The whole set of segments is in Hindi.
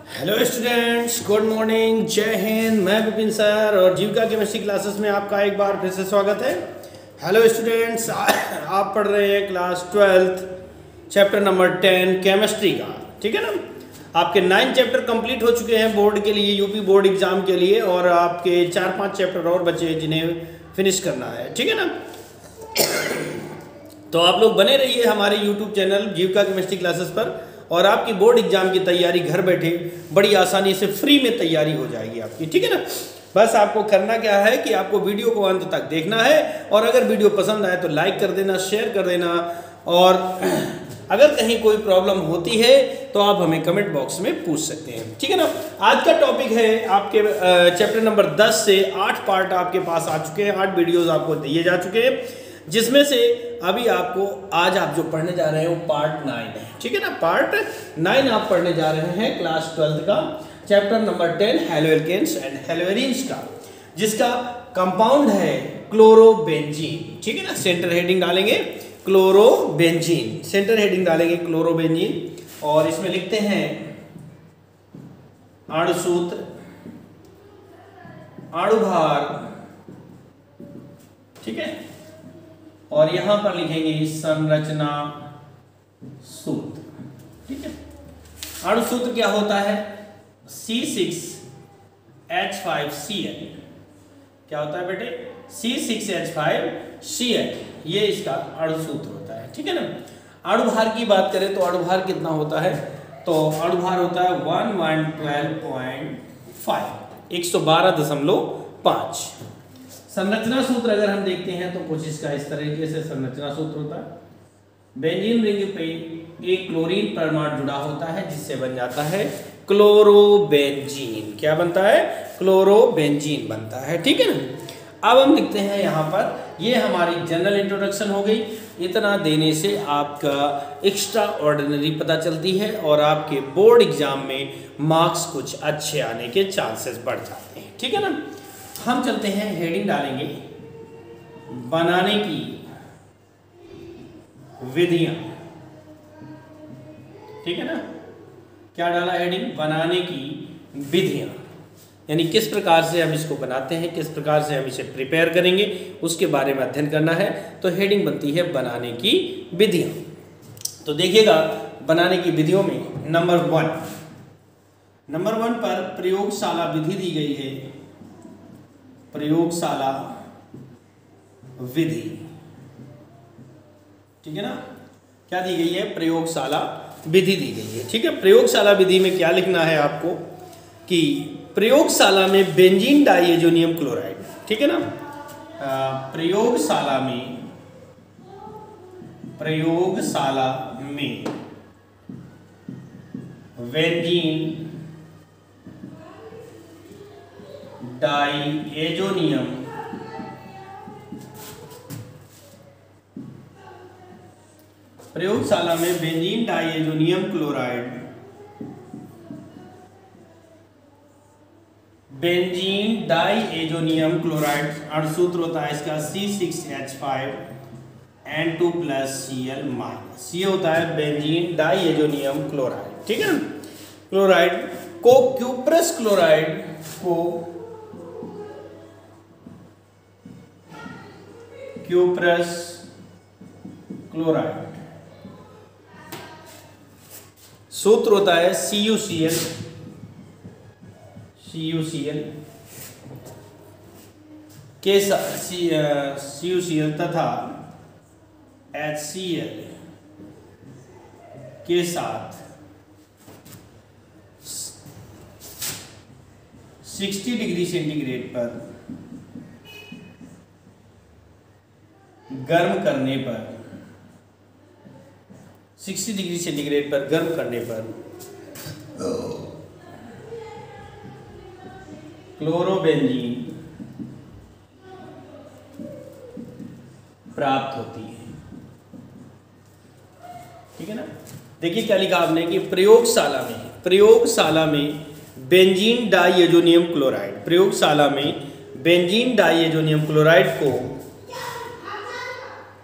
हेलो स्टूडेंट्स, गुड मॉर्निंग, जय हिंद। मैं विपिन सर और जीविका केमिस्ट्री क्लासेस में आपका एक बार फिर से स्वागत है। हेलो स्टूडेंट्स, आप पढ़ रहे हैं class 12th chapter number 10 chemistry का, ठीक है ना। आपके 9 चैप्टर कंप्लीट हो चुके हैं बोर्ड के लिए, यूपी बोर्ड एग्जाम के लिए, और आपके 4-5 चैप्टर और बचे हैं जिन्हें फिनिश करना है, ठीक है ना। तो आप लोग बने रहिए हमारे यूट्यूब चैनल जीविका केमिस्ट्री क्लासेस पर, और आपकी बोर्ड एग्जाम की तैयारी घर बैठे बड़ी आसानी से फ्री में तैयारी हो जाएगी आपकी, ठीक है ना। बस आपको करना क्या है कि आपको वीडियो को अंत तक देखना है, और अगर वीडियो पसंद आए तो लाइक कर देना, शेयर कर देना, और अगर कहीं कोई प्रॉब्लम होती है तो आप हमें कमेंट बॉक्स में पूछ सकते हैं, ठीक है ना। आज का टॉपिक है आपके चैप्टर नंबर 10 से 8 पार्ट आपके पास आ चुके हैं, 8 वीडियोज़ आपको दिए जा चुके हैं, जिसमें से अभी आपको आज आप जो पढ़ने जा रहे हैं वो पार्ट 9 है, ठीक है ना। पार्ट 9 आप पढ़ने जा रहे हैं क्लास 12th का चैप्टर नंबर 10 हैलोएल्केन्स एंड हैलोएरीन्स का, जिसका कंपाउंड है क्लोरोबेंजीन, ठीक है ना। सेंटर हेडिंग डालेंगे क्लोरोबेंजीन, सेंटर हेडिंग डालेंगे क्लोरोबेंजीन, और इसमें लिखते हैं अणुसूत्र, अणुभार, ठीक है, और यहां पर लिखेंगे संरचना सूत्र, ठीक है। अणुसूत्र क्या होता है? C6H5Cl। क्या होता है बेटे? C6H5Cl, ये इसका अणुसूत्र होता है, ठीक है ना। अणुभार की बात करें तो अणुभार कितना होता है? तो अणुभार होता है 1112.5, 112.5। संरचना सूत्र अगर हम देखते हैं तो कुछ इसका इस तरीके से संरचना सूत्र होता है। बेंजीन रिंग पे एक क्लोरीन परमाणु जुड़ा होता है, जिससे बन जाता है क्लोरोबेंजीन। क्या बनता है? क्लोरोबेंजीन बनता है, ठीक है ना। अब हम लिखते हैं यहाँ पर, ये हमारी जनरल इंट्रोडक्शन हो गई। इतना देने से आपका एक्स्ट्रा ऑर्डिनरी पता चलती है, और आपके बोर्ड एग्जाम में मार्क्स कुछ अच्छे आने के चांसेस बढ़ जाते हैं, ठीक है ना। हम चलते हैं, हेडिंग डालेंगे बनाने की विधियां, ठीक है ना। क्या डाला हेडिंग? बनाने की विधियां, यानी किस प्रकार से हम इसको बनाते हैं, किस प्रकार से हम इसे प्रिपेयर करेंगे, उसके बारे में अध्ययन करना है। तो हेडिंग बनती है बनाने की विधियां। तो देखिएगा, बनाने की विधियों में नंबर 1 पर प्रयोगशाला विधि दी गई है। प्रयोगशाला विधि, ठीक है ना। क्या दी गई है? प्रयोगशाला विधि दी गई है, ठीक है। प्रयोगशाला विधि में क्या लिखना है आपको कि प्रयोगशाला में बेंजीन डाइएजोनियम क्लोराइड, ठीक है ना। प्रयोगशाला में बेंजीन डाइएजोनियम प्रयोगशाला में benzene diazonium chloride, benzene diazonium chloride अणुसूत्र होता है इसका C6H5N2+Cl-। ये होता है बेंजीन डाइएजोनियम क्लोराइड, ठीक है ना। क्लोराइड को क्यूप्रस क्लोराइड को क्यूप्रस क्लोराइड, सूत्र होता है CuCl के CuCl तथा HCl के साथ 60 डिग्री सेंटीग्रेड पर गर्म करने पर, 60 डिग्री सेंटीग्रेड पर गर्म करने पर क्लोरोबेंजीन प्राप्त होती है, ठीक है ना। देखिए क्या लिखा आपने कि प्रयोगशाला में बेंजीन डाइएजोनियम क्लोराइड, प्रयोगशाला में बेंजीन डाइएजोनियम क्लोराइड को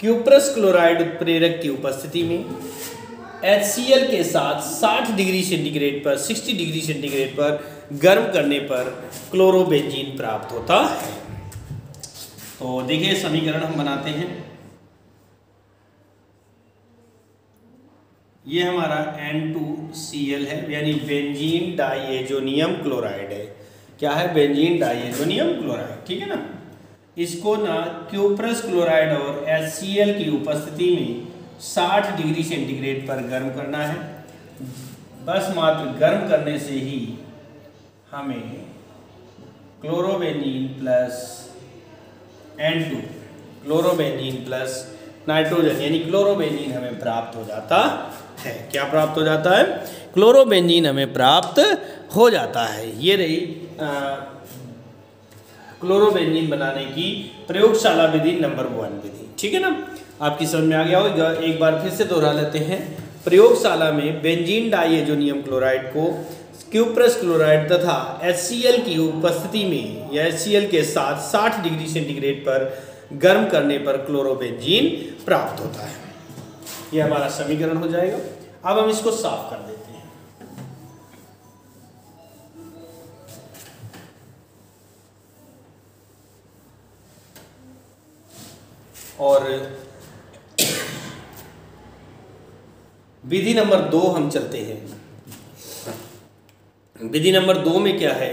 क्यूप्रस क्लोराइड उत्प्रेरक की उपस्थिति में HCl के साथ 60 डिग्री सेंटीग्रेड पर 60 डिग्री सेंटीग्रेड पर गर्म करने पर क्लोरोबेंजीन प्राप्त होता है। तो देखिए समीकरण हम बनाते हैं। ये हमारा N2Cl है, यानी बेंजीन डाइएजोनियम क्लोराइड है। क्या है? बेंजीन डाइएजोनियम क्लोराइड, ठीक है ना। इसको ना क्यूप्रस क्लोराइड और HCl की उपस्थिति में 60 डिग्री सेंटीग्रेड पर गर्म करना है। बस मात्र गर्म करने से ही हमें chlorobenzene plus N2, chlorobenzene plus nitrogen यानी क्लोरोबेंजीन हमें प्राप्त हो जाता है। क्या प्राप्त हो जाता है? क्लोरोबेंजीन हमें प्राप्त हो जाता है। ये रही क्लोरोबेंजीन बनाने की प्रयोगशाला विधि नंबर 1 विधि, ठीक है ना। आपकी समझ में आ गया होगा। एक बार फिर से दोहरा लेते हैं। प्रयोगशाला में बेंजीन डाइएजोनियम क्लोराइड को क्यूप्रस क्लोराइड तथा HCl की उपस्थिति में या HCl के साथ 60 डिग्री सेंटीग्रेड पर गर्म करने पर क्लोरोबेंजीन प्राप्त होता है। यह हमारा समीकरण हो जाएगा। अब हम इसको साफ कर देते हैं। और विधि नंबर 2 हम चलते हैं। विधि नंबर 2 में क्या है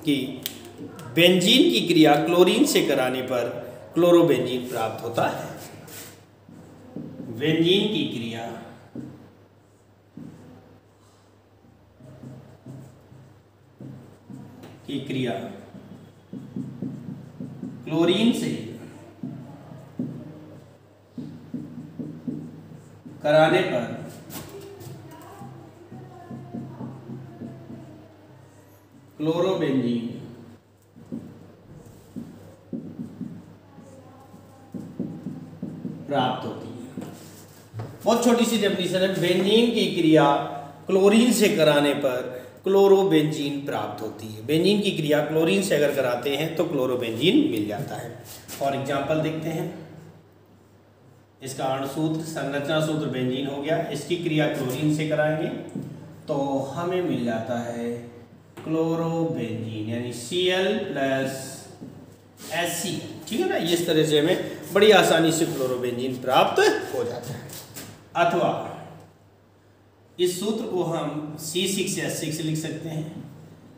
कि बेंजीन की क्रिया क्लोरीन से कराने पर क्लोरोबेंजीन प्राप्त होता है। बेंजीन की क्रिया क्लोरीन से कराने पर क्लोरोबेंजीन प्राप्त होती है। बहुत छोटी सी डेफिनेशन है। बेंजीन की क्रिया क्लोरीन से कराने पर क्लोरोबेंजीन प्राप्त होती है। बेंजीन की क्रिया क्लोरीन से अगर कराते हैं तो क्लोरोबेंजीन मिल जाता है। और एग्जांपल देखते हैं। इसका अणुसूत्र संरचना सूत्र बेंजीन हो गया। इसकी क्रिया क्लोरीन से कराएंगे तो हमें मिल जाता है क्लोरोबेंजीन यानी Cl प्लस HCl, ठीक है ना। इस तरह से हमें बड़ी आसानी से क्लोरोबेंजीन प्राप्त हो जाता है। अथवा इस सूत्र को हम C6H6 लिख सकते हैं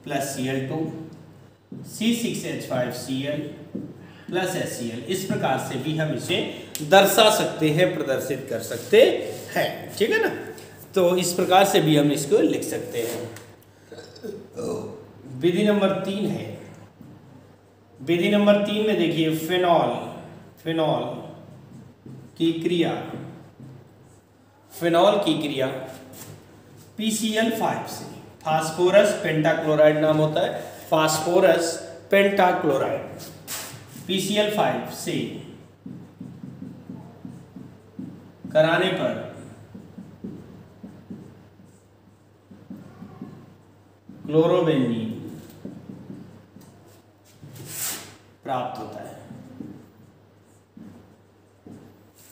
plus Cl2 C6H5Cl plus HCl। इस प्रकार से भी हम इसे दर्शा सकते हैं, प्रदर्शित कर सकते हैं, ठीक है ना। तो इस प्रकार से भी हम इसको लिख सकते हैं। विधि नंबर 3 है। विधि नंबर 3 में देखिए फिनॉल की क्रिया PCl5 से फास्फोरस पेंटाक्लोराइड नाम होता है। फास्फोरस पेंटाक्लोराइड PCl5 से कराने पर क्लोरोबेंजीन प्राप्त होता है।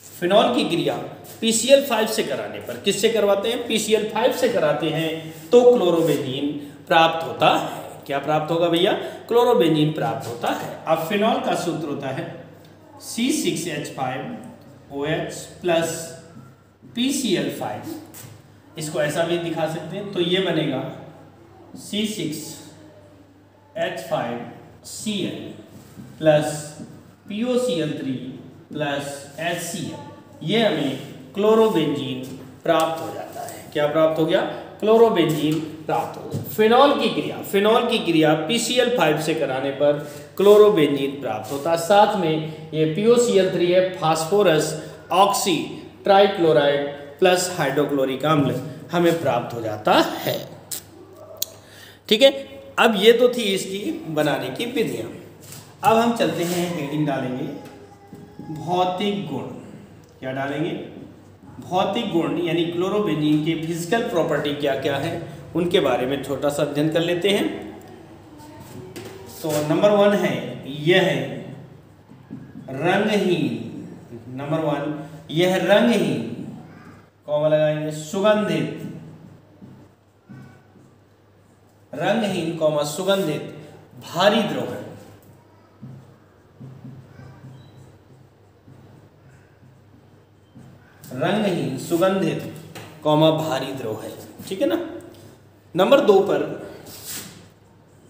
फिनॉल की क्रिया PCl5 से कराने पर, किससे करवाते हैं? PCl5 से कराते हैं तो क्लोरोबेंजीन प्राप्त होता है। क्या प्राप्त होगा भैया? क्लोरोबेंजीन प्राप्त होता है। अब फिनॉल का सूत्र होता है C6H5OH प्लस PCl5। इसको ऐसा भी दिखा सकते हैं, तो ये बनेगा C6H5Cl plus POCl3 plus HCl। ये हमें क्लोरोबेंजीन प्राप्त हो जाता है। क्या प्राप्त हो गया? क्लोरोबेंजीन प्राप्त हो गया। फिनॉल की क्रिया PCl5 से कराने पर क्लोरोबेंजीन प्राप्त होता है। साथ में ये POCl3 है, phosphorus oxy trichloride plus hydrochloric अम्ल हमें प्राप्त हो जाता है, ठीक है। अब ये तो थी इसकी बनाने की विधियां। अब हम चलते हैं, हेडिंग डालेंगे भौतिक गुण। क्या डालेंगे? भौतिक गुण, यानी क्लोरोबेंजीन के फिजिकल प्रॉपर्टी क्या क्या है उनके बारे में छोटा सा अध्ययन कर लेते हैं। तो नंबर 1 है, यह है रंगहीन। नंबर 1, यह रंगहीन कॉमा लगाएंगे, सुगंधित, रंगहीन कॉमा सुगंधित भारी द्रव है। रंगहीन सुगंधित कॉमा भारी द्रव है, ठीक है ना। नंबर 2 पर,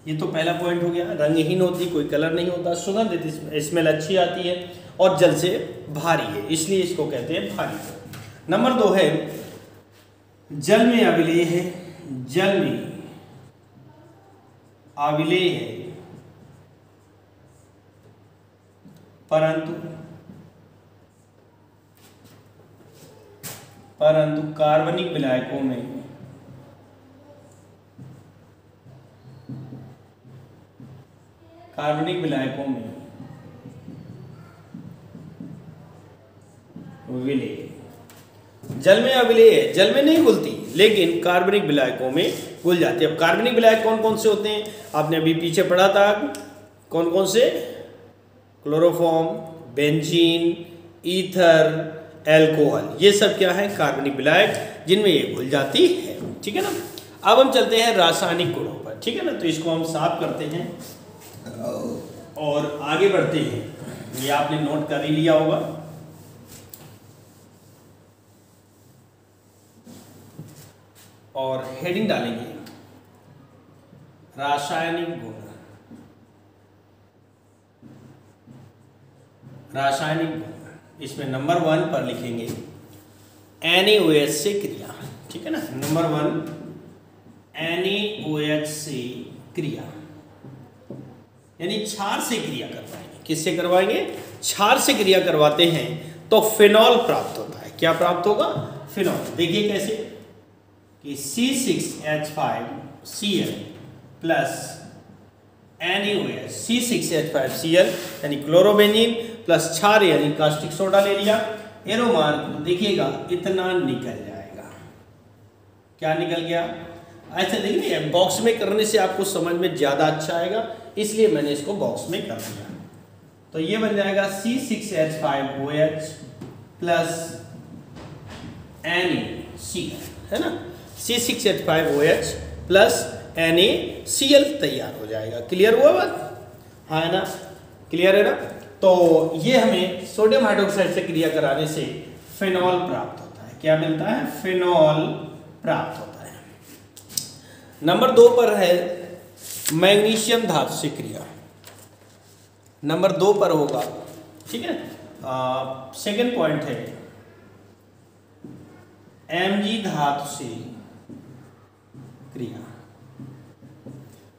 ये तो पहला पॉइंट हो गया, रंगहीन होती, कोई कलर नहीं होता, सुगंधित, स्मेल अच्छी आती है और जल से भारी है, इसलिए इसको कहते हैं भारी द्रव। नंबर 2 है जल में अविलेय है, जल में अविलेय है परंतु कार्बनिक विलायकों में विलेय, जल में अविलेय है, जल में नहीं घुलती लेकिन कार्बनिक विलायकों में घुल जाती है। अब कार्बनिक विलायक कौन कौन से होते हैं, आपने अभी पीछे पढ़ा था, कौन कौन से, क्लोरोफॉर्म, बेंजीन, ईथर, एल्कोहल, ये सब क्या है, कार्बनिक विलायक जिनमें ये घुल जाती है, ठीक है ना। अब हम चलते हैं रासायनिक गुणों पर, ठीक है ना। तो इसको हम साफ करते हैं और आगे बढ़ते हैं। ये आपने नोट कर ही लिया होगा। और हेडिंग डालेंगे रासायनिक गुण, रासायनिक गुण। इसमें नंबर 1 पर लिखेंगे NaOH से क्रिया, ठीक है ना। नंबर 1 NaOH से क्रिया, यानी क्षार से क्रिया करवाएंगे। किससे करवाएंगे, क्षार से क्रिया करवाते हैं तो फिनॉल प्राप्त होता है। क्या प्राप्त होगा, फिनॉल। देखिए कैसे कि C6H5Cl प्लस NaOH, C6H5Cl यानी क्लोरोबेंजीन प्लस क्षार यानी कास्टिक सोडा ले लिया। एरो मार्क देखिएगा, इतना निकल जाएगा। क्या निकल गया, ऐसा देखिए, बॉक्स में करने से आपको समझ में ज़्यादा अच्छा आएगा, इसलिए मैंने इसको बॉक्स में कर दिया। तो ये बन जाएगा C6H5OH प्लस NaCl, है ना। C6H5OH प्लस NaCl तैयार हो जाएगा। क्लियर हुआ बात, हाँ है ना, क्लियर है ना। तो ये हमें सोडियम हाइड्रोक्साइड से क्रिया कराने से फिनॉल प्राप्त होता है। क्या मिलता है, फिनॉल प्राप्त होता है। नंबर 2 पर है मैग्नीशियम धातु से क्रिया, नंबर 2 पर होगा, ठीक है। सेकंड पॉइंट है Mg धातु से क्रिया।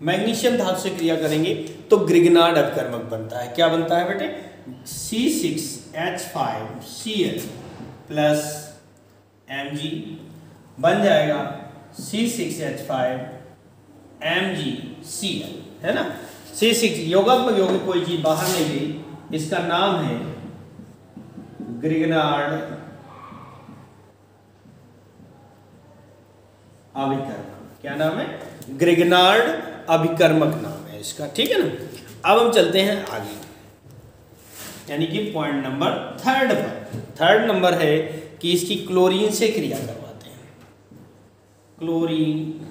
मैग्नीशियम धातु से क्रिया करेंगे तो ग्रिग्नार्ड अभिकर्मक बनता है। क्या बनता है बेटे, C6H5Cl प्लस Mg बन जाएगा C6H5MgCl, है ना। C6 योगात्मक यौगिक कोई चीज बाहर नहीं गई, इसका नाम है ग्रिग्नार्ड अभिकर्मक। क्या नाम है, ग्रिग्नार्ड अभिकर्मक नाम है इसका, ठीक है ना। अब हम चलते हैं आगे, यानी कि पॉइंट नंबर 3 पर। थर्ड नंबर है कि इसकी क्लोरीन से क्रिया करवाते हैं, क्लोरीन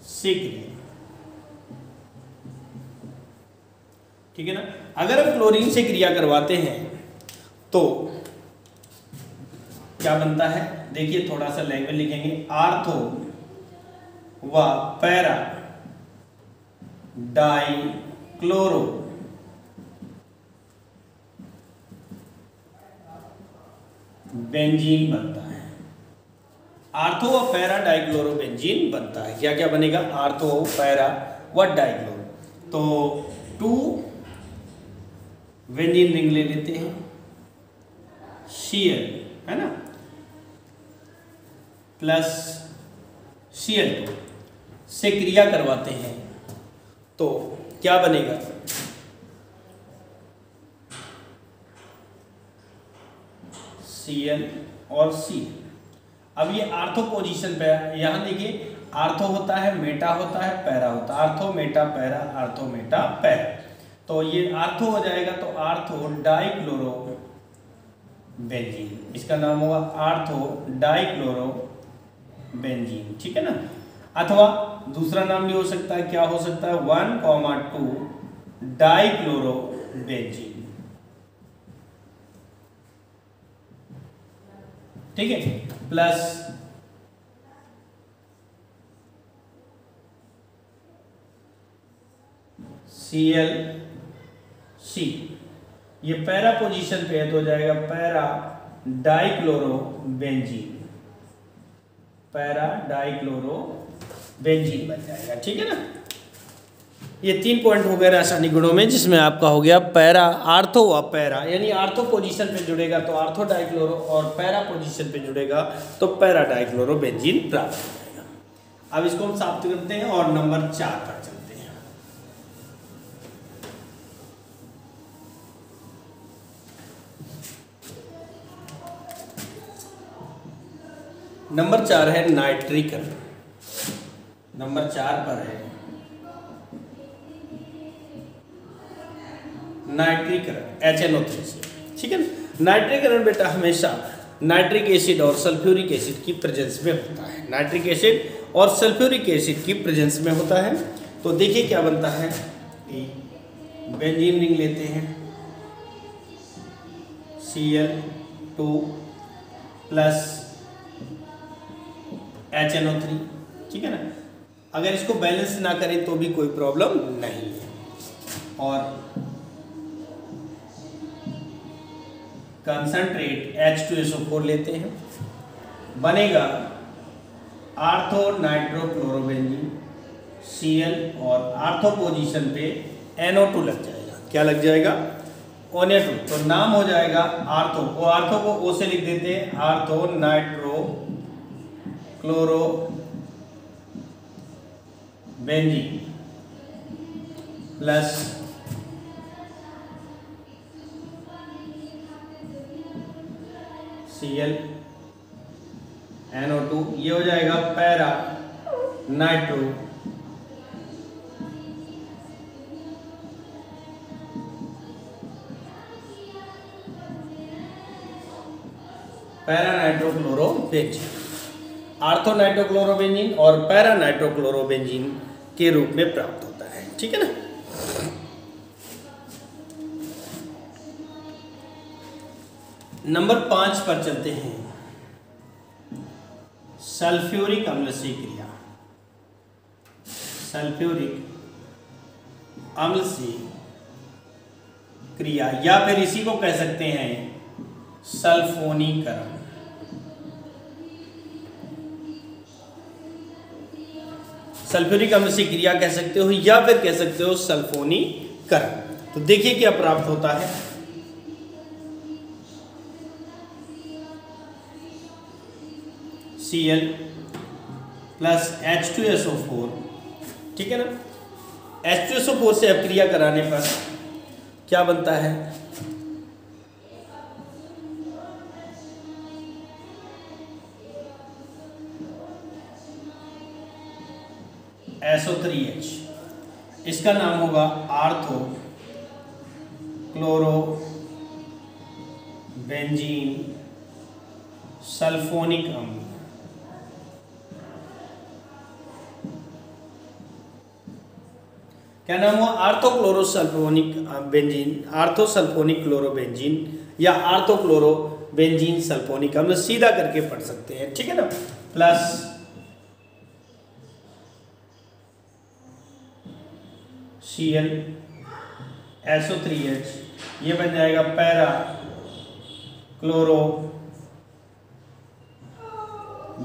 से क्रिया, ठीक है ना। अगर हम क्लोरीन से क्रिया करवाते हैं तो क्या बनता है, देखिए थोड़ा सा लैंग्वेज लिखेंगे, आर्थो व पैरा डाई क्लोरो बेंजीन बनता है। आर्थो व पैरा डाइक्लोरो बेंजीन बनता है। क्या क्या बनेगा, आर्थो पैरा व डाइक्लोरो। तो 2 बेंजीन रिंग ले लेते हैं, Cl, है ना, प्लस Cl2 से क्रिया करवाते हैं तो क्या बनेगा, Cl और Cl। अब ये आर्थो पोजीशन पे है, यहां देखिए आर्थो होता है, मेटा होता है, पैरा होता है, ortho Meta para, ortho Meta para. तो ये आर्थो हो जाएगा तो आर्थो डाइक्लोरो बेंजीन, इसका नाम होगा आर्थो डाइक्लोरो बेंजीन, ठीक है ना। अथवा दूसरा नाम भी हो सकता है, क्या हो सकता है, 1,2 डाइक्लोरो बेंजीन, ठीक है, प्लस ClC, ये पैरा पोजीशन पे है तो हो जाएगा para dichloro benzene, para dichloro benzene बन जाएगा, ठीक है ना। ये 3 पॉइंट हो गए रासायनिक गुणों में, जिसमें आपका हो गया पैरा, आर्थो व पैरा, यानी आर्थो पोजीशन पे जुड़ेगा तो आर्थो डाइक्लोरो और पैरा पोजीशन पे जुड़ेगा तो पैरा डाइक्लोरो बेंजीन प्राप्त हो जाएगा। अब इसको हम समाप्त करते हैं और नंबर 4 पर चलते हैं। नंबर 4 है नाइट्रीकरण। नंबर 4 पर है नाइट्रीकरण, HNO3 से, ठीक है ना। नाइट्रीकरण बेटा हमेशा नाइट्रिक एसिड और सल्फ्यूरिक एसिड की प्रेजेंस में होता है, नाइट्रिक एसिड और सल्फ्यूरिक एसिड की प्रेजेंस में होता है। तो देखिए क्या बनता है, बेंजीन रिंग लेते हैं, Cl2 प्लस HNO3, ठीक है ना। अगर इसको बैलेंस ना करें तो भी कोई प्रॉब्लम नहीं है। और कंसंट्रेट H2SO4 लेते हैं, बनेगा आर्थो नाइट्रोक्लोरोबेंजीन Cl और आर्थो पोजीशन पे NO2 लग जाएगा, क्या लग जाएगा, NO2, तो नाम हो जाएगा आर्थो, और आर्थो को O से लिख देते हैं, ortho nitrochlorobenzene plus Cl NO2, ये हो जाएगा para nitro para nitrochlorobenzene, ortho nitrochlorobenzene और पैरा नाइट्रोक्लोरोबेंजीन के रूप में प्राप्त होता है, ठीक है ना। नंबर 5 पर चलते हैं, सल्फ्यूरिक अम्ल से क्रिया। सल्फ्यूरिक अम्ल से क्रिया, या फिर इसी को कह सकते हैं सल्फोनीकरण। सल्फ्यूरिक अम्ल से क्रिया कह सकते हो या फिर कह सकते हो सल्फोनीकरण। तो देखिए क्या प्राप्त होता है, Cl प्लस H2SO4, ठीक है ना। H2SO4 से अब क्रिया कराने पर क्या बनता है, SO3H, इसका नाम होगा आर्थो क्लोरो बेंजीन सल्फोनिक अम्ल। क्या नाम हुआ, आर्थोक्लोरोसल्फोनिक बेंजीन, आर्थोसल्फोनिक क्लोरोबेंजीन या आर्थोक्लोरोबेंजीन सल्फोनिक अम्ल, सीधा करके पढ़ सकते हैं, ठीक है ना। प्लस Cl SO3H, ये बन जाएगा पैरा क्लोरो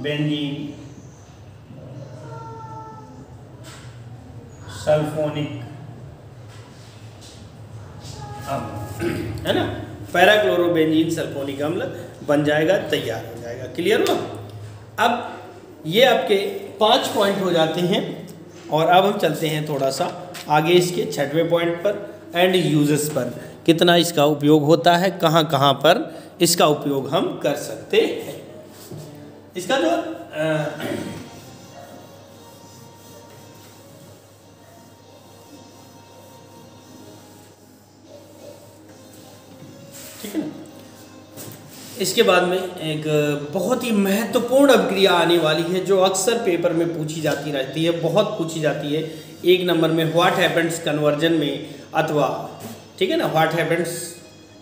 बेंजीन सल्फोनिक अम्ल, है ना। पैराक्लोरोबेंजीन सल्फोनिक अम्ल बन जाएगा, तैयार हो जाएगा, क्लियर हुआ। अब ये आपके 5 पॉइंट हो जाते हैं और अब हम चलते हैं थोड़ा सा आगे इसके 6वें पॉइंट पर, एंड यूजेस पर, कितना इसका उपयोग होता है, कहाँ कहाँ पर इसका उपयोग हम कर सकते हैं। इसका जो ठीक है ना, इसके बाद में एक बहुत ही महत्वपूर्ण अभिक्रिया आने वाली है जो अक्सर पेपर में पूछी जाती रहती है, बहुत पूछी जाती है। 1 नंबर में व्हाट हैपेंस कन्वर्जन में, अथवा ठीक है ना, व्हाट हैपेंस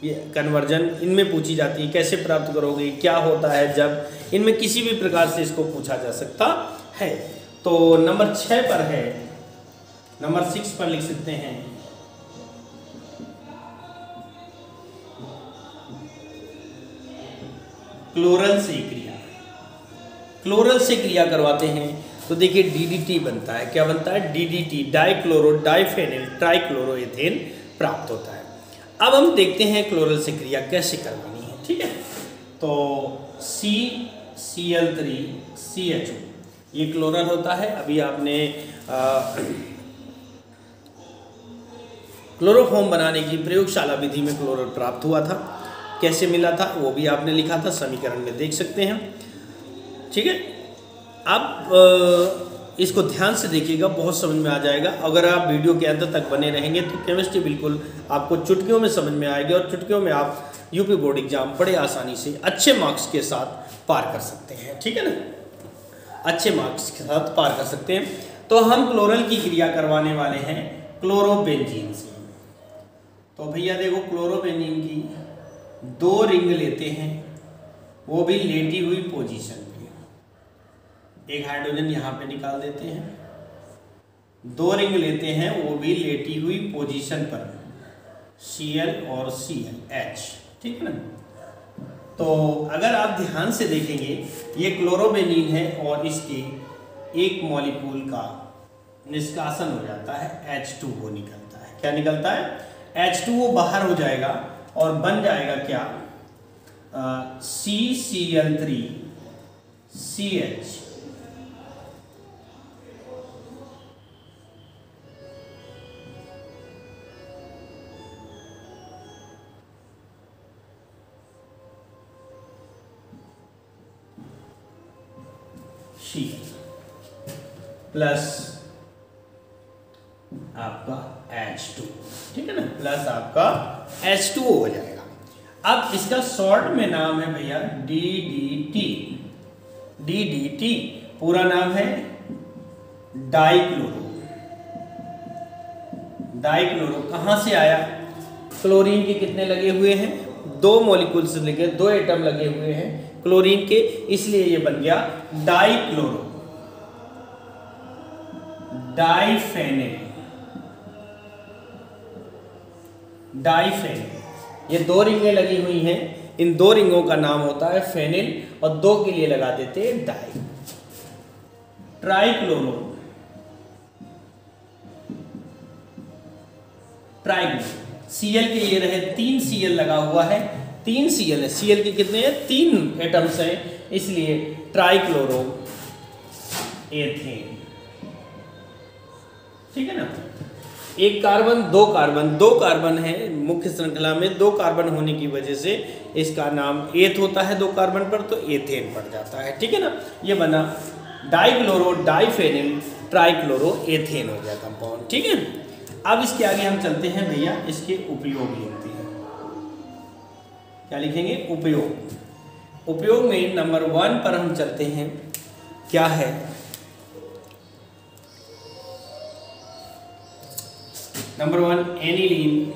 ये कन्वर्जन इनमें पूछी जाती है। कैसे प्राप्त करोगे, क्या होता है जब, इनमें किसी भी प्रकार से इसको पूछा जा सकता है। तो नंबर 6 पर है, नंबर 6 पर लिख सकते हैं क्लोरल से क्रिया। क्लोरल से क्रिया करवाते हैं तो देखिए DDT बनता है। क्या बनता है? DDT, डाइक्लोरो डाइफेनिल ट्राइक्लोरोएथेन प्राप्त होता है। अब हम देखते हैं क्लोरल से क्रिया कैसे करवानी है, ठीक है। तो CCl3CHO ये क्लोरल होता है। अभी आपने क्लोरोफॉर्म बनाने की प्रयोगशाला विधि में क्लोरल प्राप्त हुआ था। कैसे मिला था वो भी आपने लिखा था, समीकरण में देख सकते हैं, ठीक है। अब इसको ध्यान से देखिएगा, बहुत समझ में आ जाएगा। अगर आप वीडियो के अंत तक बने रहेंगे तो केमिस्ट्री बिल्कुल आपको चुटकियों में समझ में आएगी और चुटकियों में आप यूपी बोर्ड एग्जाम बड़े आसानी से अच्छे मार्क्स के साथ पार कर सकते हैं, ठीक है ना, अच्छे मार्क्स के साथ पार कर सकते हैं। तो हम क्लोरल की क्रिया करवाने वाले हैं क्लोरोबेंजीन से। तो भैया देखो, क्लोरोबेंजीन की 2 रिंग लेते हैं, वो भी लेटी हुई पोजीशन पे। एक हाइड्रोजन यहाँ पे निकाल देते हैं। 2 रिंग लेते हैं, वो भी लेटी हुई पोजीशन पर, Cl और ClH, ठीक है ना। तो अगर आप ध्यान से देखेंगे, ये क्लोरोबेंजीन है और इसके एक मॉलिक्यूल का निष्कासन हो जाता है, H2O निकलता है। क्या निकलता है? H2O बाहर हो जाएगा और बन जाएगा क्या? CCl3CH। प्लस आपका H2, ठीक है ना, प्लस आपका H2O हो जाएगा। अब इसका शॉर्ट में नाम है भैया DDT। DDT पूरा नाम है डाइक्लोरो। डाइक्लोरो कहां से आया? क्लोरीन के कितने लगे हुए हैं? 2 मॉलिक्यूल्स लगे, 2 एटम लगे हुए हैं क्लोरीन के, इसलिए ये बन गया डाइक्लोरो। डाइफेनिल, डाइफेनिल, ये 2 रिंगें लगी हुई हैं, इन 2 रिंगों का नाम होता है फेनिल और 2 के लिए लगा देते हैं डाई। ट्राइक्लोरो, ट्राइक्लोरो, Cl के लिए रहे 3 Cl लगा हुआ है, 3 Cl है। Cl के कितने हैं? 3 एटम्स हैं, इसलिए ट्राइक्लोरो एथेन, ठीक है ना। एक कार्बन, 2 कार्बन, 2 कार्बन है मुख्य श्रृंखला में, 2 कार्बन होने की वजह से इसका नाम एथ होता है 2 कार्बन पर, तो एथेन पड़ जाता है, ठीक है ना। ये बना डाइक्लोरो डाइफेनिल ट्राइक्लोरो एथेन हो गया कंपाउंड, ठीक है। अब इसके आगे हम चलते हैं भैया, इसके उपयोग लिखते हैं। क्या लिखेंगे? उपयोग। उपयोग में नंबर 1 पर हम चलते हैं। क्या है? Number 1 aniline,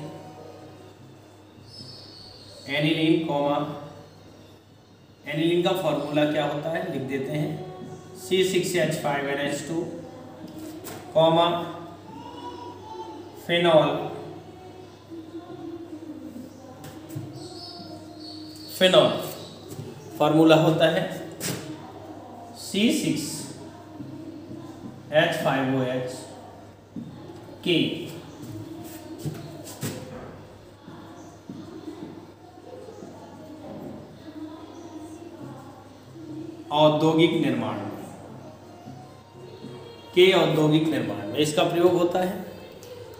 aniline comma, aniline का फॉर्मूला क्या होता है लिख देते हैं, C6H5NH2 comma phenol, phenol formula होता है C6H5OH K। औद्योगिक निर्माण में, के औद्योगिक निर्माण में इसका प्रयोग होता है,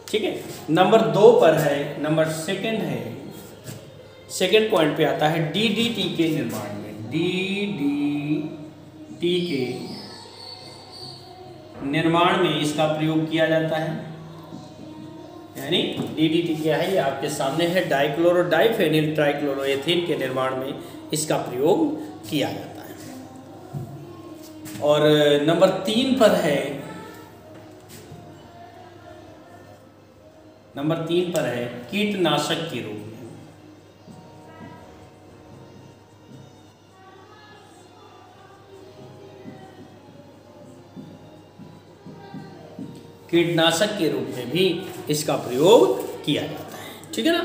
ठीक है। नंबर 2 पर है, नंबर 2 है, सेकेंड पॉइंट पे आता है DDT के निर्माण में। DDT के निर्माण में इसका प्रयोग किया जाता है, यानी DDT क्या है, ये आपके सामने है, डाइक्लोरो डाइफेनिल ट्राइक्लोरोएथेन के निर्माण में इसका प्रयोग किया जाता है। और नंबर 3 पर है, नंबर 3 पर है कीटनाशक के रूप में। कीटनाशक के रूप में भी इसका प्रयोग किया जाता है, ठीक है ना।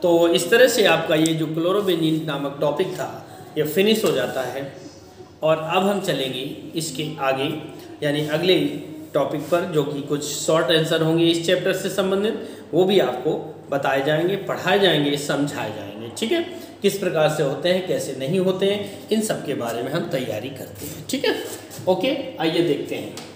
तो इस तरह से आपका ये जो क्लोरोबेंजीन नामक टॉपिक था ये फिनिश हो जाता है। और अब हम चलेंगे इसके आगे, यानी अगले टॉपिक पर, जो कि कुछ शॉर्ट आंसर होंगे इस चैप्टर से संबंधित, वो भी आपको बताए जाएंगे, पढ़ाए जाएंगे, समझाए जाएंगे, ठीक है। किस प्रकार से होते हैं, कैसे नहीं होते हैं, इन सब के बारे में हम तैयारी करते हैं, ठीक है। ओके, आइए देखते हैं।